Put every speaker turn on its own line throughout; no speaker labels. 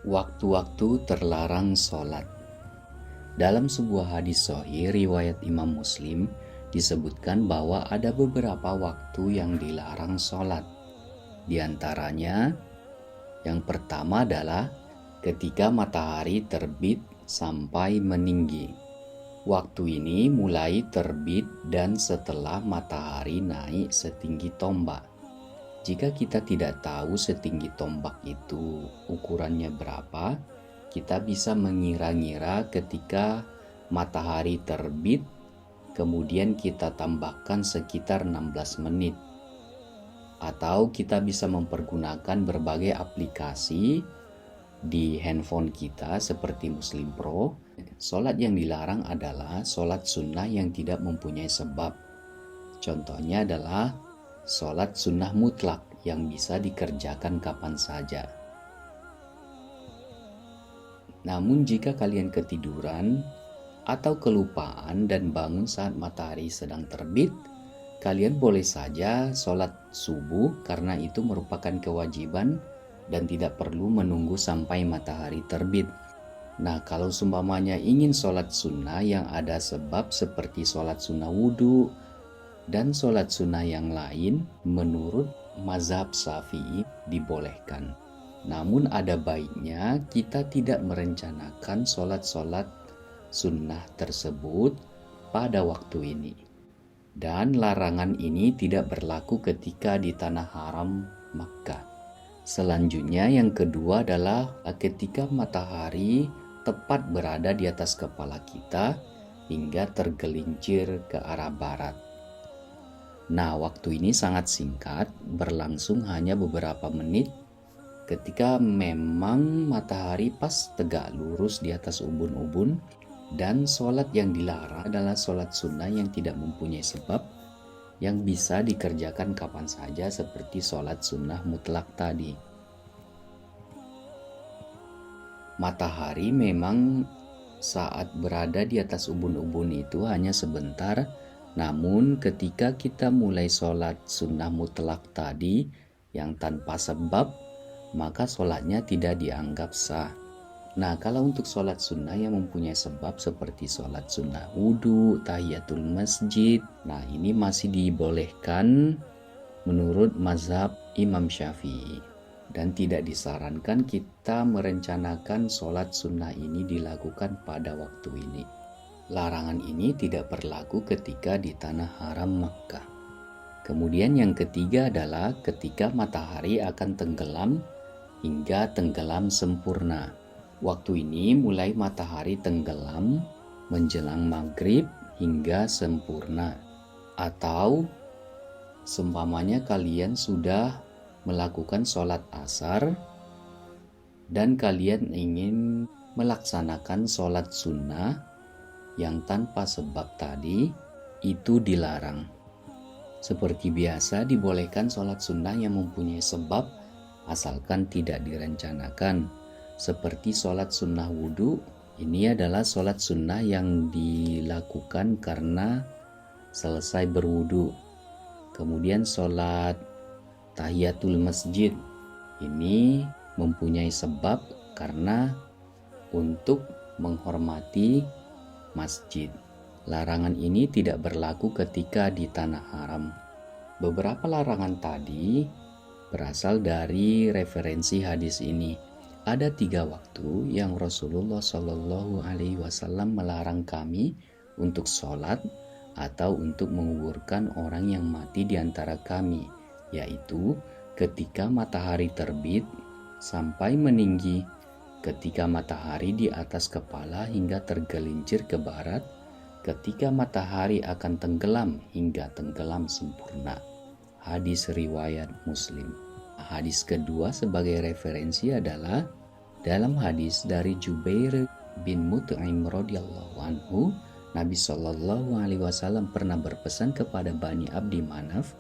Waktu-waktu terlarang sholat. Dalam sebuah hadis sahih riwayat Imam Muslim disebutkan bahwa ada beberapa waktu yang dilarang sholat. Di antaranya, yang pertama adalah ketika matahari terbit sampai meninggi. Waktu ini mulai terbit dan setelah matahari naik setinggi tombak. Jika kita tidak tahu setinggi tombak itu ukurannya berapa, kita bisa mengira-ngira ketika matahari terbit, kemudian kita tambahkan sekitar 16 menit. Atau kita bisa mempergunakan berbagai aplikasi di handphone kita seperti Muslim Pro. Sholat yang dilarang adalah sholat sunnah yang tidak mempunyai sebab. Contohnya adalah sholat sunnah mutlak yang bisa dikerjakan kapan saja. Namun jika kalian ketiduran atau kelupaan dan bangun saat matahari sedang terbit, kalian boleh saja sholat subuh karena itu merupakan kewajiban dan tidak perlu menunggu sampai matahari terbit. Nah, kalau seumpamanya ingin sholat sunnah yang ada sebab seperti sholat sunnah wudhu dan sholat sunnah yang lain, menurut mazhab Syafi'i dibolehkan. Namun ada baiknya kita tidak merencanakan sholat-sholat sunnah tersebut pada waktu ini. Dan larangan ini tidak berlaku ketika di tanah haram Makkah. Selanjutnya yang kedua adalah ketika matahari tepat berada di atas kepala kita hingga tergelincir ke arah barat. Nah, waktu ini sangat singkat, berlangsung hanya beberapa menit ketika memang matahari pas tegak lurus di atas ubun-ubun. Dan sholat yang dilarang adalah sholat sunnah yang tidak mempunyai sebab, yang bisa dikerjakan kapan saja seperti sholat sunnah mutlak tadi. Matahari memang saat berada di atas ubun-ubun itu hanya sebentar. Namun ketika kita mulai sholat sunnah mutlak tadi yang tanpa sebab, maka sholatnya tidak dianggap sah. Nah, kalau untuk sholat sunnah yang mempunyai sebab seperti sholat sunnah wudhu, tahiyatul masjid, nah ini masih dibolehkan menurut mazhab Imam Syafi'i. Dan tidak disarankan kita merencanakan sholat sunnah ini dilakukan pada waktu ini. Larangan ini tidak berlaku ketika di tanah haram Makkah. Kemudian yang ketiga adalah ketika matahari akan tenggelam hingga tenggelam sempurna. Waktu ini mulai matahari tenggelam menjelang maghrib hingga sempurna. Atau seumpamanya kalian sudah melakukan sholat asar dan kalian ingin melaksanakan sholat sunnah yang tanpa sebab tadi, itu dilarang. Seperti biasa dibolehkan sholat sunnah yang mempunyai sebab asalkan tidak direncanakan. Seperti sholat sunnah wudhu, ini adalah sholat sunnah yang dilakukan karena selesai berwudhu. Kemudian sholat tahiyatul masjid, ini mempunyai sebab karena untuk menghormati masjid. Larangan ini tidak berlaku ketika di tanah haram. Beberapa larangan tadi berasal dari referensi hadis ini. Ada 3 waktu yang Rasulullah Shallallahu Alaihi Wasallam melarang kami untuk sholat atau untuk menguburkan orang yang mati di antara kami, yaitu ketika matahari terbit sampai meninggi, ketika matahari di atas kepala hingga tergelincir ke barat, ketika matahari akan tenggelam hingga tenggelam sempurna. Hadis riwayat Muslim. Hadis kedua sebagai referensi adalah dalam hadis dari Jubair bin Mut'im radhiyallahu anhu, Nabi Shallallahu Alaihi Wasallam pernah berpesan kepada Bani Abdi Manaf,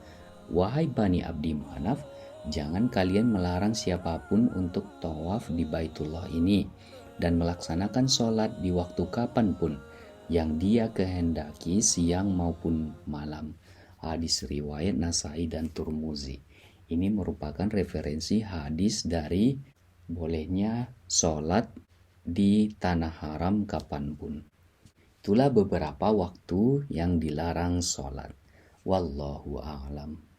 "Wahai Bani Abdi Manaf, jangan kalian melarang siapapun untuk tawaf di Baitullah ini dan melaksanakan sholat di waktu kapanpun yang dia kehendaki, siang maupun malam." Hadis riwayat Nasai dan Turmuzi. Ini merupakan referensi hadis dari bolehnya sholat di tanah haram kapanpun. Itulah beberapa waktu yang dilarang sholat. Wallahu a'lam.